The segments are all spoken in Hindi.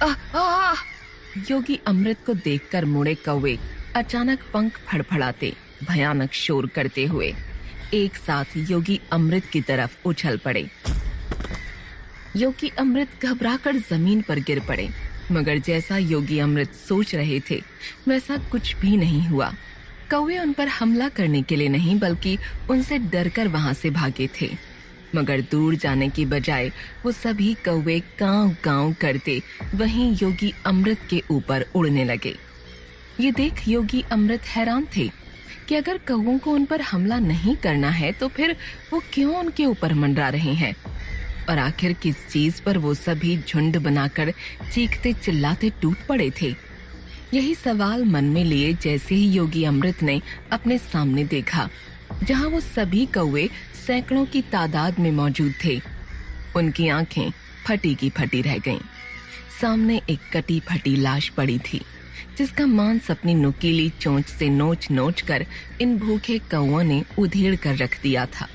आह, आह! योगी अमृत को देखकर मुड़े कौवे अचानक पंख फड़फड़ाते, भयानक शोर करते हुए एक साथ योगी अमृत की तरफ उछल पड़े। योगी अमृत घबराकर जमीन पर गिर पड़े, मगर जैसा योगी अमृत सोच रहे थे वैसा कुछ भी नहीं हुआ। कौवे उन पर हमला करने के लिए नहीं बल्कि उनसे डरकर वहां से भागे थे, मगर दूर जाने की बजाय वो सभी कौवे कांव कांव करते वहीं योगी अमृत के ऊपर उड़ने लगे। ये देख योगी अमृत हैरान थे कि अगर कौवों को उन पर हमला नहीं करना है तो फिर वो क्यों उनके ऊपर मंडरा रहे हैं, और आखिर किस चीज पर वो सभी झुंड बनाकर चीखते चिल्लाते टूट पड़े थे। यही सवाल मन में लिए जैसे ही योगी अमृत ने अपने सामने देखा, जहां वो सभी कौवे सैकड़ों की तादाद में मौजूद थे, उनकी आंखें फटी की फटी रह गईं। सामने एक कटी फटी लाश पड़ी थी, जिसका मांस अपनी नुकीली चोंच से नोच नोच कर इन भूखे कौवों ने उधेड़ कर रख दिया था।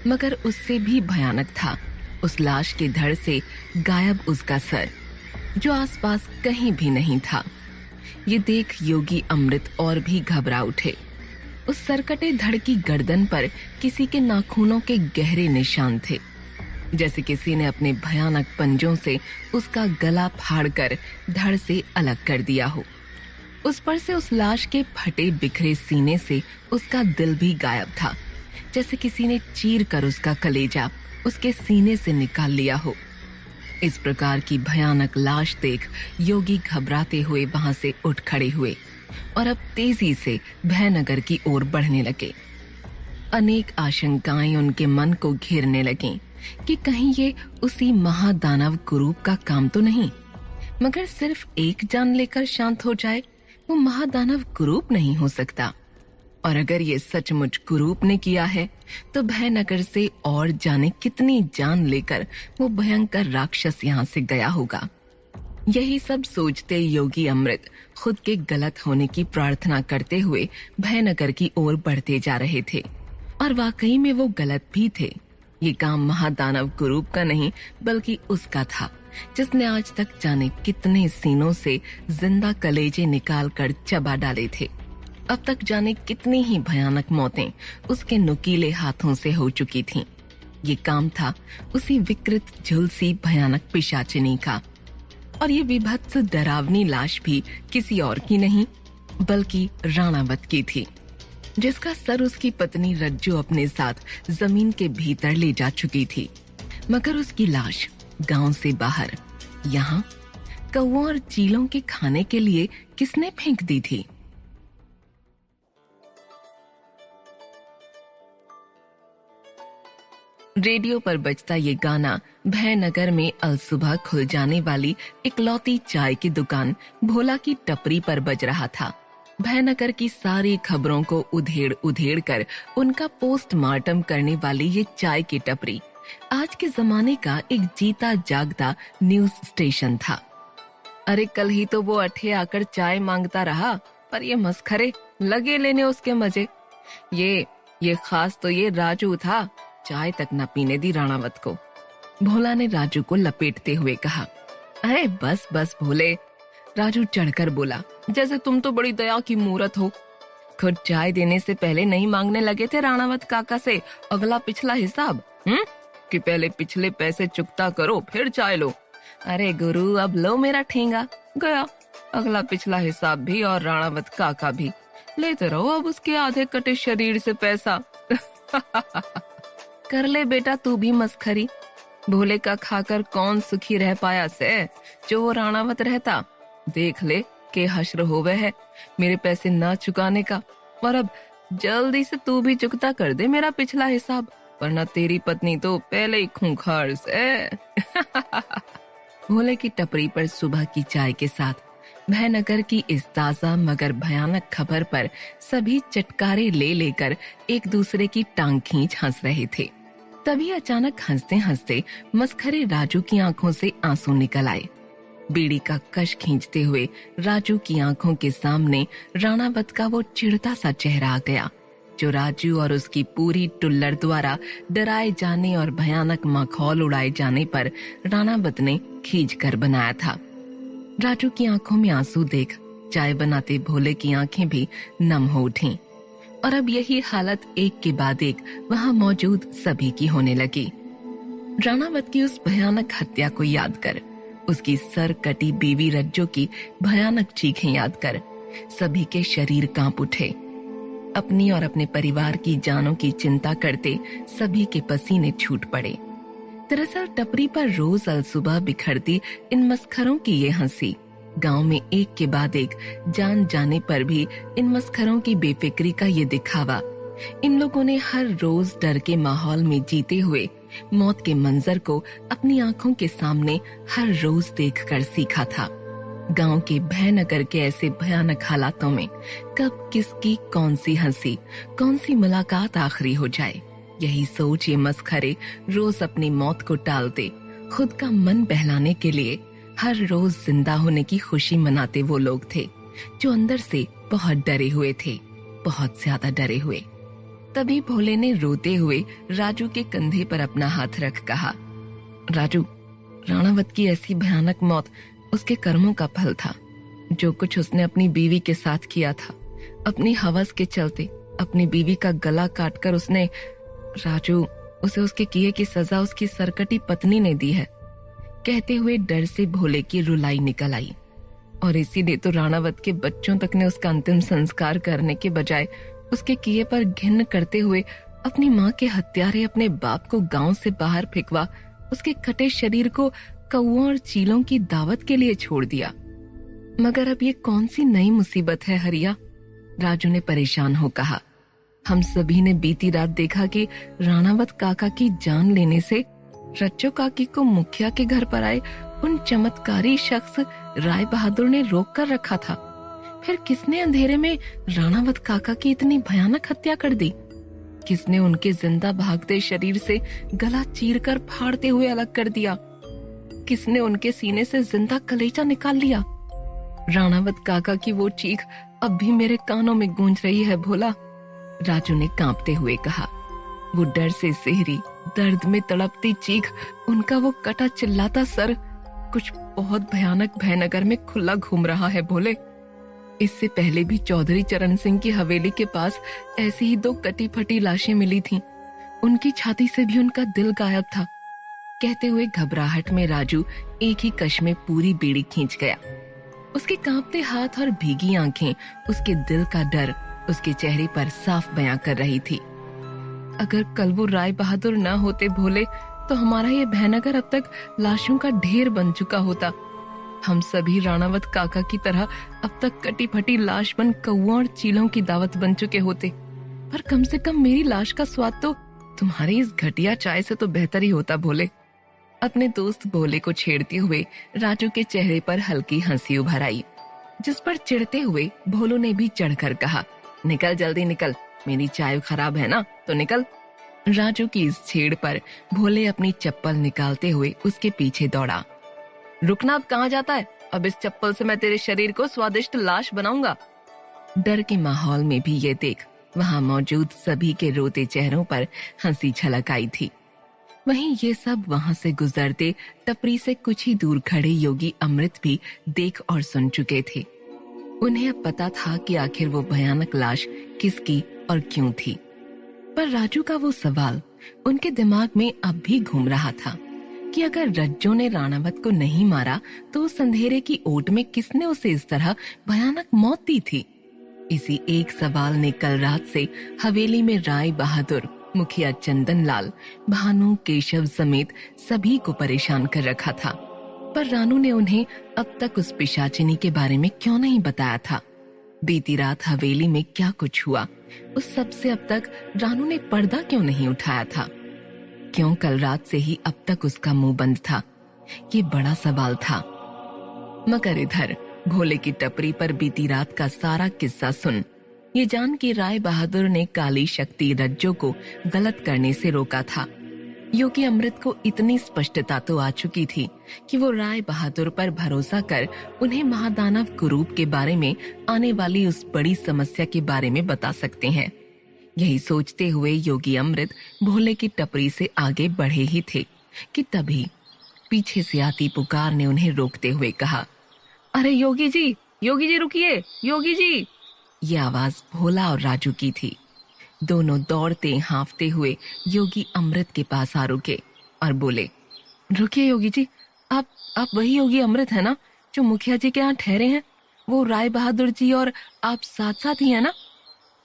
मगर उससे भी भयानक था उस लाश के धड़ से गायब उसका सर, जो आसपास कहीं भी नहीं था। ये देख योगी अमृत और भी घबरा उठे। उस सरकटे धड़ की गर्दन पर किसी के नाखूनों के गहरे निशान थे, जैसे किसी ने अपने भयानक पंजों से उसका गला फाड़कर धड़ से अलग कर दिया हो। उस पर से उस लाश के फटे बिखरे सीने से उसका दिल भी गायब था, जैसे किसी ने चीर कर उसका कलेजा उसके सीने से निकाल लिया हो। इस प्रकार की भयानक लाश देख योगी घबराते हुए वहां से उठ खड़े हुए और अब तेजी से भयनगर की ओर बढ़ने लगे। अनेक आशंकाएं उनके मन को घेरने लगीं कि कहीं ये उसी महादानव कुरूप का काम तो नहीं। मगर सिर्फ एक जान लेकर शांत हो जाए वो महादानव कुरूप नहीं हो सकता, और अगर ये सचमुच कुरूप ने किया है तो भयनगर से और जाने कितनी जान लेकर वो भयंकर राक्षस यहाँ से गया होगा। यही सब सोचते योगी अमृत खुद के गलत होने की प्रार्थना करते हुए भयनगर की ओर बढ़ते जा रहे थे, और वाकई में वो गलत भी थे। ये काम महादानव कुरूप का नहीं बल्कि उसका था, जिसने आज तक जाने कितने सीनों से जिंदा कलेजे निकाल कर चबा डाले थे। अब तक जाने कितनी ही भयानक मौतें उसके नुकीले हाथों से हो चुकी थीं। ये काम था उसी विकृत झुलसी भयानक पिशाचिनी का, और ये विभत्स डरावनी लाश भी किसी और की नहीं बल्कि राणावत की थी, जिसका सर उसकी पत्नी रज्जू अपने साथ जमीन के भीतर ले जा चुकी थी। मगर उसकी लाश गांव से बाहर यहाँ कौवों और चीलों के खाने के लिए किसने फेंक दी थी? रेडियो पर बजता ये गाना भयनगर में अलसुबह खुल जाने वाली इकलौती चाय की दुकान भोला की टपरी पर बज रहा था। भयनगर की सारी खबरों को उधेड़ उधेड़ कर उनका पोस्टमार्टम करने वाली ये चाय की टपरी आज के जमाने का एक जीता जागता न्यूज स्टेशन था। अरे कल ही तो वो अठे आकर चाय मांगता रहा, पर ये मस्खरे लगे लेने उसके मजे। ये खास तो ये राजू था, चाय तक न पीने दी राणावत को। भोला ने राजू को लपेटते हुए कहा। अरे बस बस भोले, राजू चढ़कर बोला, जैसे तुम तो बड़ी दया की मूरत हो। खुद चाय देने से पहले नहीं मांगने लगे थे राणावत काका से अगला पिछला हिसाब, कि पहले पिछले पैसे चुकता करो फिर चाय लो। अरे गुरु, अब लो मेरा ठेंगा, गया अगला पिछला हिसाब भी और राणावत काका भी। लेते रहो अब उसके आधे कटे शरीर से पैसा। कर ले बेटा तू भी मस्खरी। भोले का खाकर कौन सुखी रह पाया से जो वो राणावत रहता। देख ले के हश्र होवे है मेरे पैसे ना चुकाने का, और अब जल्दी से तू भी चुकता कर दे मेरा पिछला हिसाब, वरना तेरी पत्नी तो पहले ही खूंखार से। भोले की टपरी पर सुबह की चाय के साथ भयनगर की इस ताजा मगर भयानक खबर पर सभी चटकारे ले लेकर एक दूसरे की टांग खींच हंस रहे थे। तभी अचानक हंसते हंसते मस्खरे राजू की आंखों से आंसू निकल आए। बीड़ी का कश खींचते हुए राजू की आंखों के सामने राणावत का वो चिढ़ता सा चेहरा आ गया, जो राजू और उसकी पूरी टुल्लर द्वारा डराए जाने और भयानक मखौल उड़ाए जाने पर राणावत ने खींच कर बनाया था। राजू की आंखों में आंसू देख चाय बनाते भोले की आंखें भी नम हो उठीं। और अब यही हालत एक के बाद एक वहां मौजूद सभी की होने लगी। राणावत की उस भयानक हत्या को याद कर, उसकी सर कटी बीवी रज्जो की भयानक चीखें याद कर सभी के शरीर कांप उठे। अपनी और अपने परिवार की जानों की चिंता करते सभी के पसीने छूट पड़े। दरअसल टपरी पर रोज अलसुबह बिखरती इन मस्खरों की ये हंसी, गांव में एक के बाद एक जान जाने पर भी इन मस्खरों की बेफिक्री का ये दिखावा, इन लोगों ने हर रोज डर के माहौल में जीते हुए मौत के मंजर को अपनी आंखों के सामने हर रोज देखकर सीखा था। गांव के भयनगर के ऐसे भयानक हालातों में कब किसकी कौन सी हंसी, कौन सी मुलाकात आखिरी हो जाए, यही सोच ये मस्खरे रोज अपनी मौत को टालते खुद का मन बहलाने के लिए हर रोज जिंदा होने की खुशी मनाते वो लोग थे जो अंदर से बहुत डरे हुए थे, बहुत ज्यादा डरे हुए। तभी भोले ने रोते हुए राजू के कंधे पर अपना हाथ रख कहा, राजू, राणावत की ऐसी भयानक मौत उसके कर्मों का फल था। जो कुछ उसने अपनी बीवी के साथ किया था, अपनी हवस के चलते अपनी बीवी का गला काटकर उसने, राजू, उसे उसके किए की सजा उसकी सरकटी पत्नी ने दी है। कहते हुए डर से भोले की रुलाई निकल आई। और इसीलिए तो राणावत के बच्चों तक ने उसका अंतिम संस्कार करने के बजाय उसके किए पर घिन्न करते हुए अपनी माँ के हत्यारे अपने बाप को गांव से बाहर फेंकवा उसके कटे शरीर को कौओं और चीलों की दावत के लिए छोड़ दिया। मगर अब ये कौन सी नई मुसीबत है हरिया? राजू ने परेशान हो कहा। हम सभी ने बीती रात देखा कि राणावत काका की जान लेने से रज्जो काकी को मुखिया के घर पर आए उन चमत्कारी शख्स राय बहादुर ने रोक कर रखा था। फिर किसने अंधेरे में राणावत काका की इतनी भयानक हत्या कर दी? किसने उनके जिंदा भागते शरीर से गला चीरकर फाड़ते हुए अलग कर दिया? किसने उनके सीने से जिंदा कलेजा निकाल लिया? राणावत काका की वो चीख अब भी मेरे कानों में गूंज रही है भोला, राजू ने कांपते हुए कहा। वो डर से सेहरी, दर्द में तड़पती चीख, उनका वो कटा चिल्लाता सर कुछ बहुत भयानक भयनगर में खुला घूम रहा है भोले। इससे पहले भी चौधरी चरण सिंह की हवेली के पास ऐसी ही 2 कटी फटी लाशें मिली थीं। उनकी छाती से भी उनका दिल गायब था। कहते हुए घबराहट में राजू एक ही कश में पूरी बीड़ी खींच गया। उसके कांपते हाथ और भीगी आंखें उसके दिल का डर उसके चेहरे पर साफ बयां कर रही थी। अगर कल वो राय बहादुर न होते भोले तो हमारा ये भयनगर अब तक लाशों का ढेर बन चुका होता। हम सभी राणावत काका की तरह अब तक कटी फटी लाश बन कौओं और चीलों की दावत बन चुके होते। पर कम से कम मेरी लाश का स्वाद तो तुम्हारी इस घटिया चाय से तो बेहतर ही होता भोले। अपने दोस्त भोले को छेड़ते हुए राजू के चेहरे पर हल्की हंसी उभर आई, जिस पर चिढ़ते हुए भोलू ने भी चढ़कर कहा, निकल जल्दी निकल, मेरी चाय खराब है ना तो निकल। राजू की इस छेड़ पर भोले अपनी चप्पल निकालते हुए उसके पीछे दौड़ा। रुकना, अब कहाँ जाता है? अब इस चप्पल से मैं तेरे शरीर को स्वादिष्ट लाश बनाऊंगा। डर के माहौल में भी ये देख वहां मौजूद सभी के रोते चेहरों पर हंसी झलक आई थी। वहीं ये सब वहां से गुजरते टपरी से कुछ ही दूर खड़े योगी अमृत भी देख और सुन चुके थे। उन्हें अब पता था कि आखिर वो भयानक लाश किसकी और क्यों थी। पर राजू का वो सवाल उनके दिमाग में अब भी घूम रहा था कि अगर रज्जो ने राणावत को नहीं मारा तो उस अंधेरे की ओट में किसने उसे इस तरह भयानक मौत दी थी। इसी एक सवाल ने कल रात से हवेली में राय बहादुर, मुखिया चंदन लाल, भानु, केशव समेत सभी को परेशान कर रखा था। पर रानू ने उन्हें अब तक उस पिशाचिनी के बारे में क्यों नहीं बताया था? बीती रात हवेली में क्या कुछ हुआ, उस सब से अब तक रानू ने पर्दा क्यों नहीं उठाया था? क्यों कल रात से ही अब तक उसका मुंह बंद था? ये बड़ा सवाल था। मगर इधर भोले की टपरी पर बीती रात का सारा किस्सा सुन ये जान कि राय बहादुर ने काली शक्ति रज्जो को गलत करने से रोका था, योगी अमृत को इतनी स्पष्टता तो आ चुकी थी कि वो राय बहादुर पर भरोसा कर उन्हें महादानव कुरूप के बारे में आने वाली उस बड़ी समस्या के बारे में बता सकते हैं। यही सोचते हुए योगी अमृत भोले की टपरी से आगे बढ़े ही थे कि तभी पीछे से आती पुकार ने उन्हें रोकते हुए कहा, अरे योगी जी रुकिए, योगी जी। ये आवाज भोला और राजू की थी। दोनों दौड़ते हांफते हुए योगी अमृत के पास आ रुके और बोले, रुकिए योगी जी, आप वही योगी अमृत है ना जो मुखिया जी के यहाँ ठहरे हैं? वो राय बहादुर जी और आप साथ साथ ही है ना?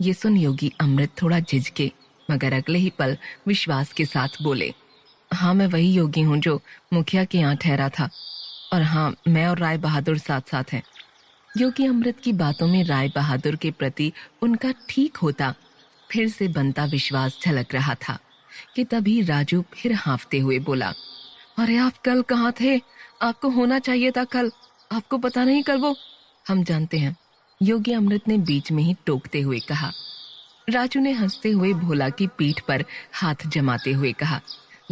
ये सुन योगी अमृत थोड़ा झिझके, मगर अगले ही पल विश्वास के साथ बोले, हाँ मैं वही योगी हूँ जो मुखिया के यहाँ ठहरा था, और हाँ मैं और राय बहादुर साथ साथ हैं। योगी अमृत की बातों में राय बहादुर के प्रति उनका ठीक होता फिर से बनता विश्वास झलक रहा था कि तभी राजू फिर हांफते हुए बोला, अरे आप कल कहाँ थे? आपको होना चाहिए था कल, आपको पता नहीं कल वो। हम जानते हैं, योगी अमृत ने बीच में ही टोकते हुए कहा। राजू ने हंसते हुए भोला की पीठ पर हाथ जमाते हुए कहा,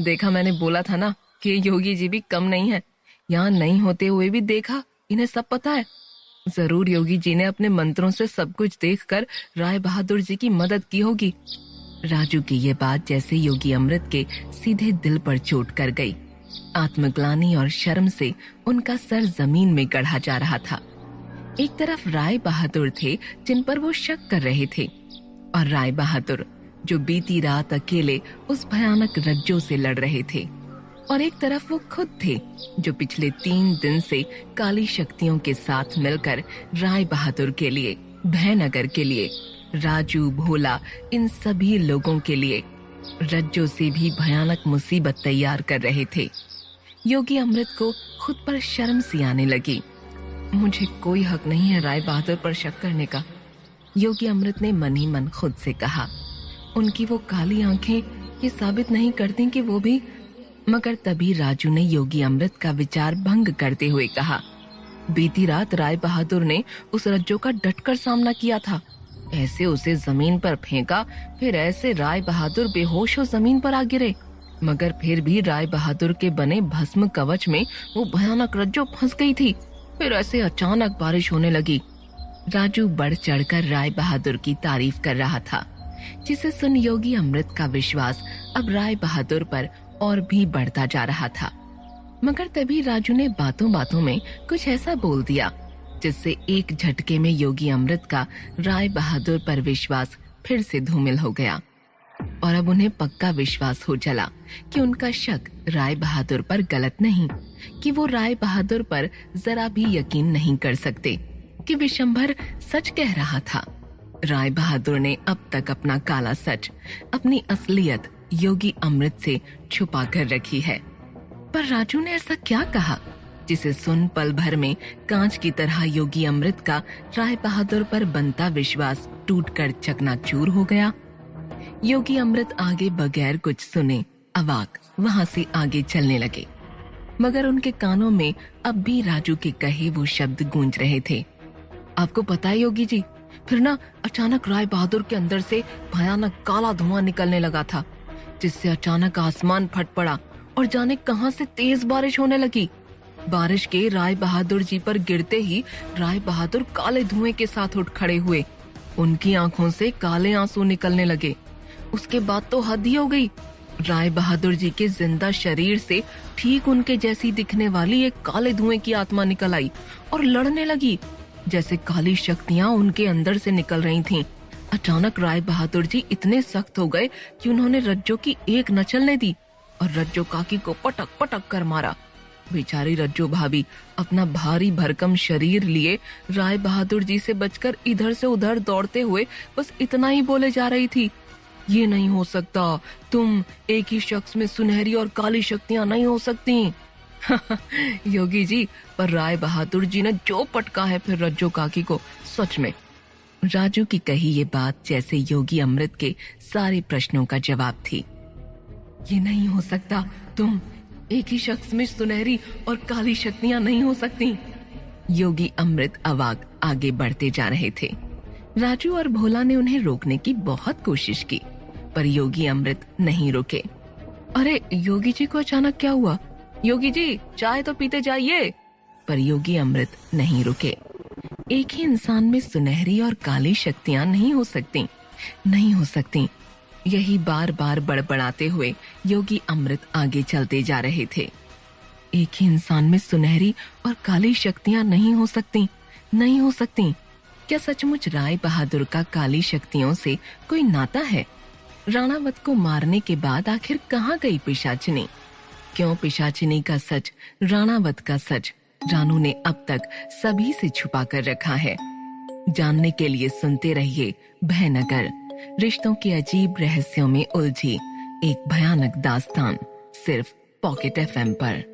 देखा मैंने बोला था ना कि योगी जी भी कम नहीं है। यहाँ नहीं होते हुए भी देखा, इन्हें सब पता है। जरूर योगी जी ने अपने मंत्रों से सब कुछ देखकर राय बहादुर जी की मदद की होगी। राजू की ये बात जैसे योगी अमृत के सीधे दिल पर चोट कर गई। आत्मग्लानि और शर्म से उनका सर जमीन में गढ़ा जा रहा था। एक तरफ राय बहादुर थे जिन पर वो शक कर रहे थे, और राय बहादुर जो बीती रात अकेले उस भयानक रज्जो से लड़ रहे थे, और एक तरफ वो खुद थे जो पिछले 3 दिन से काली शक्तियों के साथ मिलकर राय बहादुर के लिए, भयनगर के लिए, राजू, भोला, इन सभी लोगों के लिए रज्जो से भी भयानक मुसीबत तैयार कर रहे थे। योगी अमृत को खुद पर शर्म सी आने लगी। मुझे कोई हक नहीं है राय बहादुर पर शक करने का, योगी अमृत ने मन ही मन खुद से कहा। उनकी वो काली आंखें ये साबित नहीं करती कि वो भी। मगर तभी राजू ने योगी अमृत का विचार भंग करते हुए कहा, बीती रात राय बहादुर ने उस रज्जो का डटकर सामना किया था। ऐसे उसे जमीन पर फेंका, फिर ऐसे राय बहादुर बेहोश हो जमीन पर आ गिरे, मगर फिर भी राय बहादुर के बने भस्म कवच में वो भयानक रज्जो फंस गई थी। फिर ऐसे अचानक बारिश होने लगी। राजू बढ़ चढ़कर राय बहादुर की तारीफ कर रहा था, जिसे सुन योगी अमृत का विश्वास अब राय बहादुर पर और भी बढ़ता जा रहा था। मगर तभी राजू ने बातों बातों में कुछ ऐसा बोल दिया जिससे एक झटके में योगी अमृत का राय बहादुर पर विश्वास फिर से धूमिल हो गया, और अब उन्हें पक्का विश्वास हो चला कि उनका शक राय बहादुर पर गलत नहीं, कि वो राय बहादुर पर जरा भी यकीन नहीं कर सकते, कि विशंभर सच कह रहा था। राय बहादुर ने अब तक अपना काला सच, अपनी असलियत योगी अमृत से छुपा कर रखी है। पर राजू ने ऐसा क्या कहा जिसे सुन पल भर में कांच की तरह योगी अमृत का राय बहादुर पर बनता विश्वास टूटकर चकनाचूर हो गया। योगी अमृत आगे बगैर कुछ सुने अवाक वहां से आगे चलने लगे, मगर उनके कानों में अब भी राजू के कहे वो शब्द गूंज रहे थे। आपको पता है योगी जी, फिर ना अचानक राय बहादुर के अंदर से भयानक काला धुआं निकलने लगा था, जिससे अचानक आसमान फट पड़ा और जाने कहां से तेज बारिश होने लगी। बारिश के राय बहादुर जी पर गिरते ही राय बहादुर काले धुएं के साथ उठ खड़े हुए। उनकी आंखों से काले आंसू निकलने लगे। उसके बाद तो हद ही हो गई। राय बहादुर जी के जिंदा शरीर से ठीक उनके जैसी दिखने वाली एक काले धुएं की आत्मा निकल आई और लड़ने लगी, जैसे काली शक्तियां उनके अंदर से निकल रही थीं। अचानक राय बहादुर जी इतने सख्त हो गए कि उन्होंने रज्जो की एक न चलने दी और रज्जो काकी को पटक पटक कर मारा। बेचारी रज्जो भाभी अपना भारी भरकम शरीर लिए राय बहादुर जी से बचकर इधर से उधर दौड़ते हुए बस इतना ही बोले जा रही थी, ये नहीं हो सकता, तुम एक ही शख्स में सुनहरी और काली शक्तियां नहीं हो सकती। योगी जी, पर राय बहादुर जी ने जो पटका है फिर रज्जो काकी को, सच में। राजू की कही ये बात जैसे योगी अमृत के सारे प्रश्नों का जवाब थी। ये नहीं हो सकता, तुम एक ही शख्स में सुनहरी और काली शक्तियां नहीं हो सकती। योगी अमृत अवाक आगे बढ़ते जा रहे थे। राजू और भोला ने उन्हें रोकने की बहुत कोशिश की, पर योगी अमृत नहीं रुके। अरे योगी जी को अचानक क्या हुआ? योगी जी चाय तो पीते जाइए। पर योगी अमृत नहीं रुके। एक ही इंसान में सुनहरी और काली शक्तियां नहीं हो सकती, नहीं हो सकती। यही बार बार बड़बड़ाते हुए योगी अमृत आगे चलते जा रहे थे। एक ही इंसान में सुनहरी और काली शक्तियां नहीं हो सकती, नहीं हो सकती। क्या सचमुच राय बहादुर का काली शक्तियों से कोई नाता है? राणावत को मारने के बाद आखिर कहाँ गई पिशाचिनी? क्यों पिशाचिनी का सच, राणावत का सच रानू ने अब तक सभी से छुपा कर रखा है? जानने के लिए सुनते रहिए भयनगर, रिश्तों के अजीब रहस्यों में उलझी एक भयानक दास्तान, सिर्फ पॉकेट FM पर।